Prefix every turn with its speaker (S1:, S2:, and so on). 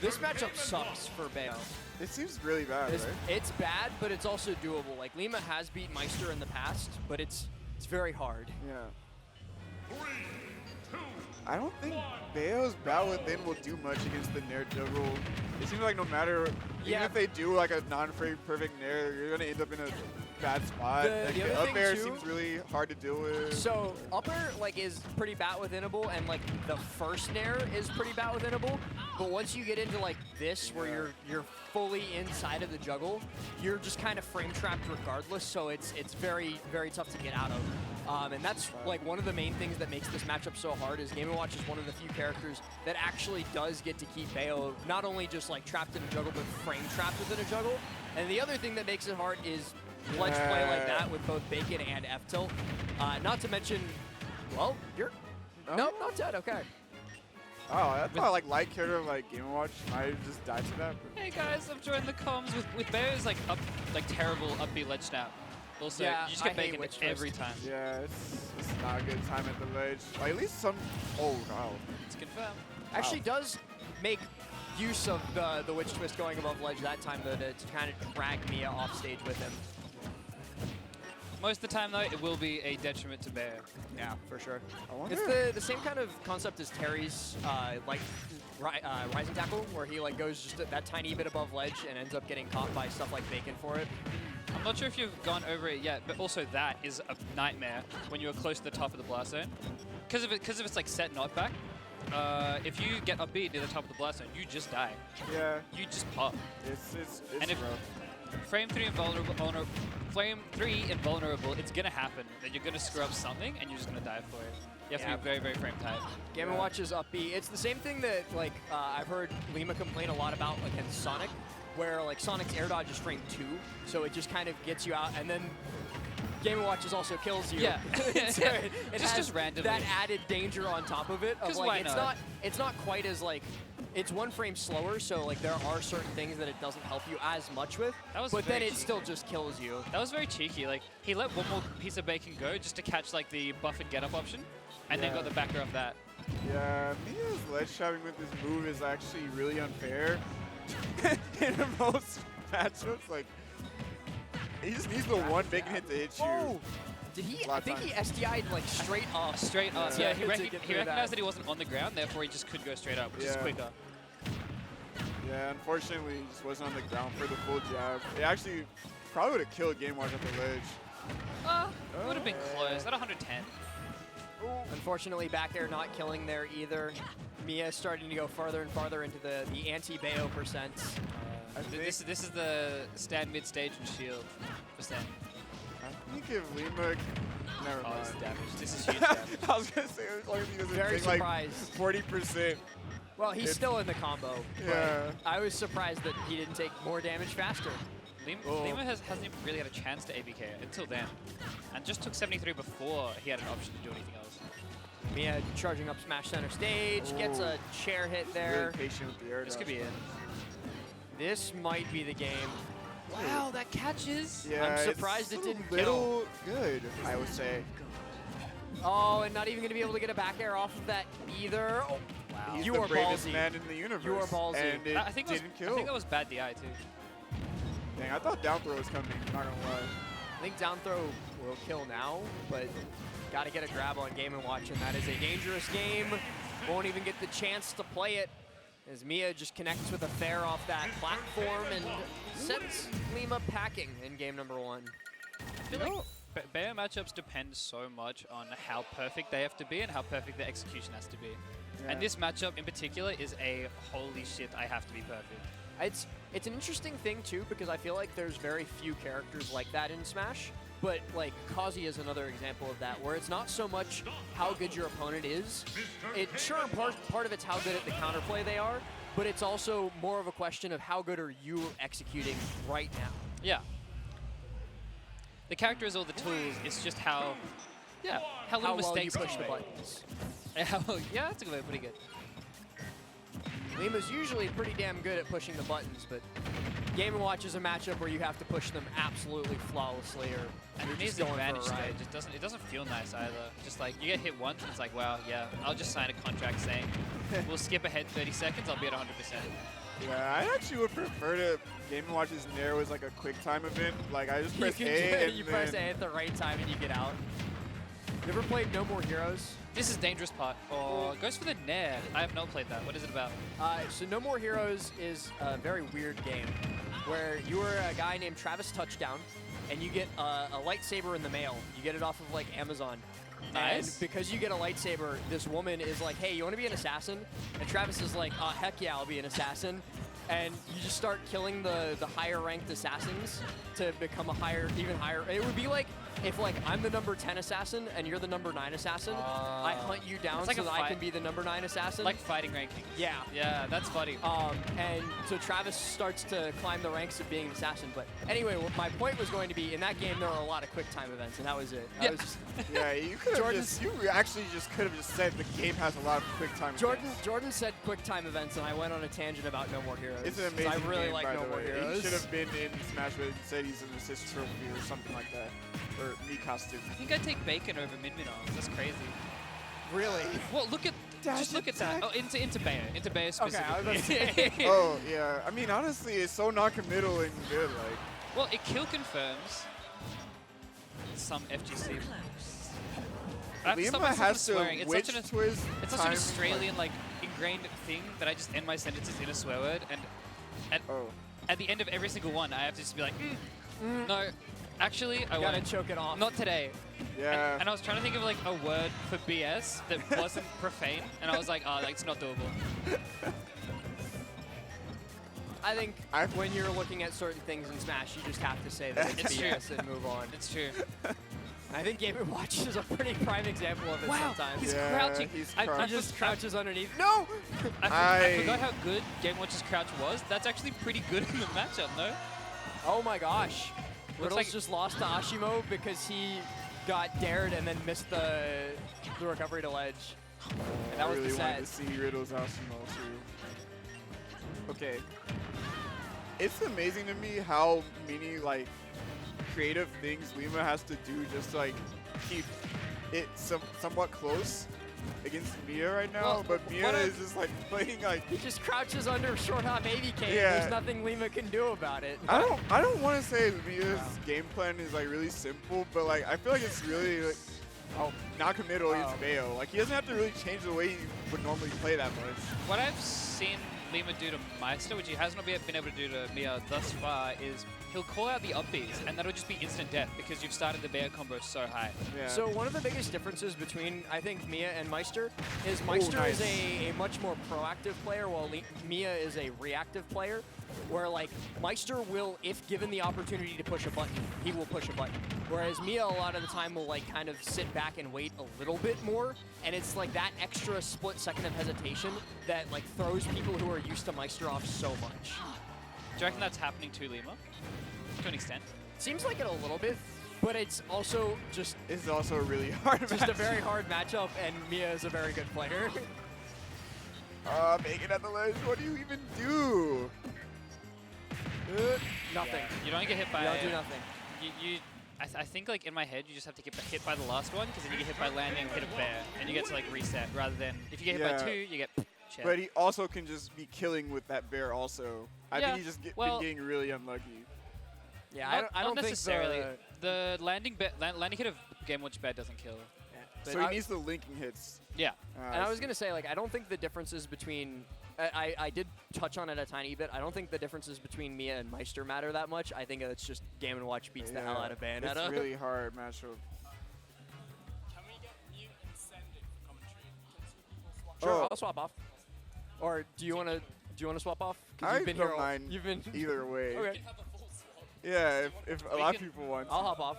S1: This matchup sucks for Bayo.
S2: It seems really bad, right?
S1: It's bad, but it's also doable. Like, Lima has beat Meister in the past, but it's very hard.
S2: Yeah. I don't think Bayo's Battle Within will do much against the Nair juggle. It seems like no matter, even if they do like a non-frame perfect Nair, you're gonna end up in a bad spot. The up air seems really hard to deal with.
S1: So up air like is pretty bat withinable, and like the first Nair is pretty bat withinable. But once you get into like this, where you're fully inside of the juggle, you're just kind of frame trapped regardless. So it's very tough to get out of. And that's like one of the main things that makes this matchup so hard is Game & Watch is one of the few characters that actually does get to keep Bayo not only just like trapped in a juggle, but frame trapped within a juggle. And the other thing that makes it hard is ledge play like that with both Bacon and F-Tilt. Not to mention, well, you're nope, not dead. Okay.
S2: Oh, I thought like light character like Game & Watch might just die to that.
S3: Hey guys, I've joined the comms with Bayo's like terrible up B ledge snap. Also, you just get Bacon every time.
S2: Yeah, it's not a good time at the ledge. Like, at least some. Oh no.
S3: It's confirmed.
S1: Actually, does make use of the Witch Twist going above ledge that time though to kind of drag Miya off stage with him.
S3: Most of the time though, it will be a detriment to Bayo.
S1: Yeah, for sure. It's the same kind of concept as Terry's rising tackle, where he like goes just that tiny bit above ledge and ends up getting caught by stuff like Bacon for it.
S3: I'm not sure if you've gone over it yet, but also that is a nightmare when you're close to the top of the blast zone. Because of its like set knockback, if you get up B near the top of the blast zone, you just die.
S2: Yeah.
S3: You just pop.
S2: It's
S3: and if
S2: rough.
S3: frame 3 invulnerable, it's gonna happen that you're gonna screw up something and you're just gonna die for it. You have to be very frame tight.
S1: Game & Watch is up B. It's the same thing that like I've heard Lima complain a lot about like in Sonic, where like Sonic's air dodge is frame 2, so it just kind of gets you out, and then Game & Watch also kills you.
S3: Yeah,
S1: it
S3: just randomly.
S1: That added danger on top of it. Of like it's not quite as like it's one frame slower, so like there are certain things that it doesn't help you as much with. But then it still just kills you.
S3: That was very cheeky. Like he let one more piece of Bacon go just to catch like the buff and get up option, and then got the backer off that.
S2: Yeah, Miya's ledge trapping with this move is actually really unfair. In most matchups, like he just needs the one Bacon hit to hit you.
S1: Oh. Did he? I think he SDI'd like straight up.
S3: Straight up. Yeah, he recognized that he wasn't on the ground, therefore he just could go straight up, which is quicker.
S2: Yeah, unfortunately, he just wasn't on the ground for the full jab. It actually probably would have killed Game Watch at the ledge.
S3: It would have been close. At 110.
S1: Unfortunately, back air not killing there either. Miya starting to go farther and farther into the anti-Bayo percents.
S3: This is the stand mid stage and shield percent.
S2: I think if Lima, never mind.
S3: This damage. This is huge damage.
S2: I was gonna say as long as he doesn't
S1: Very
S2: take
S1: surprised.
S2: like 40%.
S1: Well, he's still in the combo.
S2: Yeah.
S1: I was surprised that he didn't take more damage faster.
S3: Lima hasn't even really had a chance to ABK until then, and just took 73 before he had an option to do anything else.
S1: Miya charging up smash center stage, gets a chair hit there.
S2: Really patient with the air.
S3: This could be it.
S1: This might be the game.
S3: Wow, that catches.
S2: Yeah,
S1: I'm surprised it didn't kill.
S2: Little good, I would say.
S1: Oh, and not even going to be able to get a back air off of that either. Oh,
S2: wow. He's
S1: you
S2: the
S1: are
S2: bravest
S1: ballsy.
S2: man in the universe.
S1: You are ballsy.
S2: And it
S3: I think
S2: didn't kill.
S3: I think that was bad DI too.
S2: Dang, I thought down throw was coming, not gonna lie.
S1: I think down throw will kill now, but got to get a grab on Game & Watch, and that is a dangerous game. Won't even get the chance to play it, as Miya just connects with a fair off that platform and sends Lima packing in game number 1.
S3: I feel like Bayo matchups depend so much on how perfect they have to be and how perfect the execution has to be. Yeah. And this matchup in particular is a holy shit, I have to be perfect.
S1: It's an interesting thing too, because I feel like there's very few characters like that in Smash, but like Kazi is another example of that, where it's not so much how good your opponent is. Sure, part of it's how good at the counterplay they are, but it's also more of a question of how good are you executing right now.
S3: Yeah. The character has all the tools, it's just how little mistakes
S1: you push the buttons.
S3: Yeah, that's pretty good.
S1: Lima's usually pretty damn good at pushing the buttons, but Game & Watch is a matchup where you have to push them absolutely flawlessly, or
S3: and it needs the advantage stage. It doesn't feel nice either. Just like you get hit once, and it's like, wow, yeah, I'll just sign a contract saying we'll skip ahead 30 seconds. I'll be at 100%.
S2: Yeah, I actually would prefer to Game & Watch's Nair was like a quick time event. Like I just press A and
S1: you press A at the right time and you get out. You ever played No More Heroes?
S3: This is dangerous part. Oh, it goes for the Nair. I have not played that. What is it about?
S1: So No More Heroes is a very weird game where you are a guy named Travis Touchdown and you get a lightsaber in the mail. You get it off of like Amazon.
S3: Nice.
S1: And because you get a lightsaber, this woman is like, hey, you want to be an assassin? And Travis is like, heck yeah, I'll be an assassin. And you just start killing the higher ranked assassins to become even higher. It would be like if like I'm the number 10 assassin and you're the number 9 assassin, I hunt you down
S3: like
S1: so that I can be the number 9 assassin.
S3: Like fighting ranking.
S1: Yeah.
S3: Yeah, that's funny.
S1: And so Travis starts to climb the ranks of being an assassin. But anyway, what my point was going to be, in that game there were a lot of quick time events, and that was it.
S3: Yeah.
S2: Yeah, you could have just, you actually just could have just said the game has a lot of quick time events.
S1: Jordan said quick time events, and I went on a tangent about No More Heroes.
S2: It's an amazing
S1: I really
S2: game,
S1: like
S2: by
S1: No
S2: the
S1: More
S2: way.
S1: Heroes.
S2: He should have been in Smash, but instead he's an assist trophy or something like that. Or me costume.
S3: I think I'd take Bacon over Minminos. That's crazy.
S1: Really?
S3: Well, look at just look at that. Oh, into Bayo. Into Bayo specifically.
S1: Okay, I was about to say.
S2: Oh, yeah. I mean, honestly, it's so non-committal and good. Like,
S3: Well, it kill confirms some FGC. I have to stop
S2: Lima
S3: myself
S2: has
S3: from
S2: to
S3: swearing.
S2: witch twist.
S3: It's such an Australian like ingrained thing that I just end my sentences in a swear word, and at the end of every single one, I have to just be like, no, actually, I
S1: Gotta
S3: won't.
S1: choke it off.
S3: Not today.
S2: Yeah.
S3: And I was trying to think of like a word for BS that wasn't profane, and I was like, oh, it's not doable.
S1: I think when you're looking at certain things in Smash, you just have to say that it's
S3: It's
S1: BS
S3: true.
S1: and move on.
S3: It's true.
S1: I think Game & Watch is a pretty prime example of it sometimes.
S3: He's
S2: Yeah,
S3: crouching.
S2: he's
S3: I
S2: crouching.
S1: He just crouches underneath. No!
S3: I forgot how good Game Watch's crouch was. That's actually pretty good in the matchup, no?
S1: Oh my gosh. Riddles
S3: like-
S1: just lost to Ashimo because he got dared and then missed the recovery to ledge. And that
S2: I
S1: was
S2: really
S1: the
S2: wanted
S1: set.
S2: to see Riddle's Asimo too. Okay. It's amazing to me how many like creative things Lima has to do just to, like keep it somewhat close against Miya right now.
S3: Well,
S2: but Miya is just like playing like.
S1: He just crouches under short hop AVK.
S2: Yeah.
S1: There's nothing Lima can do about it.
S2: I don't want to say Mia's game plan is like really simple, but like I feel like it's really like not committal against Bayo. Like he doesn't have to really change the way he would normally play that much.
S3: What I've seen Lima do to Meister, which he has not been able to do to Miya thus far, is he'll call out the up Bs, and that'll just be instant death because you've started the Bayo combo so high.
S2: Yeah.
S1: So one of the biggest differences between, I think, Miya and Meister is Meister is a much more proactive player while Miya is a reactive player, where like Meister will, if given the opportunity to push a button, he will push a button. Whereas Miya a lot of the time will like kind of sit back and wait a little bit more, and it's like that extra split second of hesitation that like throws people who are used to Meister off so much.
S3: Do you reckon that's happening to Lima? To an extent?
S1: Seems like it a little bit, but it's also just
S2: It's also a really hard
S1: just a very hard matchup, and Miya is a very good player.
S2: Make it at the ledge. What do you even do?
S1: Nothing.
S3: Yeah. You don't get hit by.
S1: You don't do nothing.
S3: I think like in my head you just have to get hit by the last one, because then you get hit by landing, hit a bear, and you get to like reset, rather than if you get hit by 2, you get check.
S2: But he also can just be killing with that bear also. I think he's just been getting really unlucky.
S1: Yeah, I don't
S3: not
S1: think
S3: necessarily. The landing hit of Game Watch bear doesn't kill.
S2: So he needs the linking hits.
S3: Yeah.
S1: And I was going to say, like, I don't think the differences between... I did touch on it a tiny bit. I don't think the differences between Miya and Meister matter that much. I think it's just Game & Watch beats the hell out of Bayonetta.
S2: It's really hard matchup.
S4: Can we get mute and send it for commentary? Can two people swap?
S1: Sure, I'll swap off. Or do you want to swap off? 'Cause
S2: I
S1: you've been
S2: don't
S1: here
S2: mind
S1: You've been
S2: either way.
S1: Okay.
S4: Have a full swap.
S2: Yeah, if a lot of people want.
S1: I'll hop off.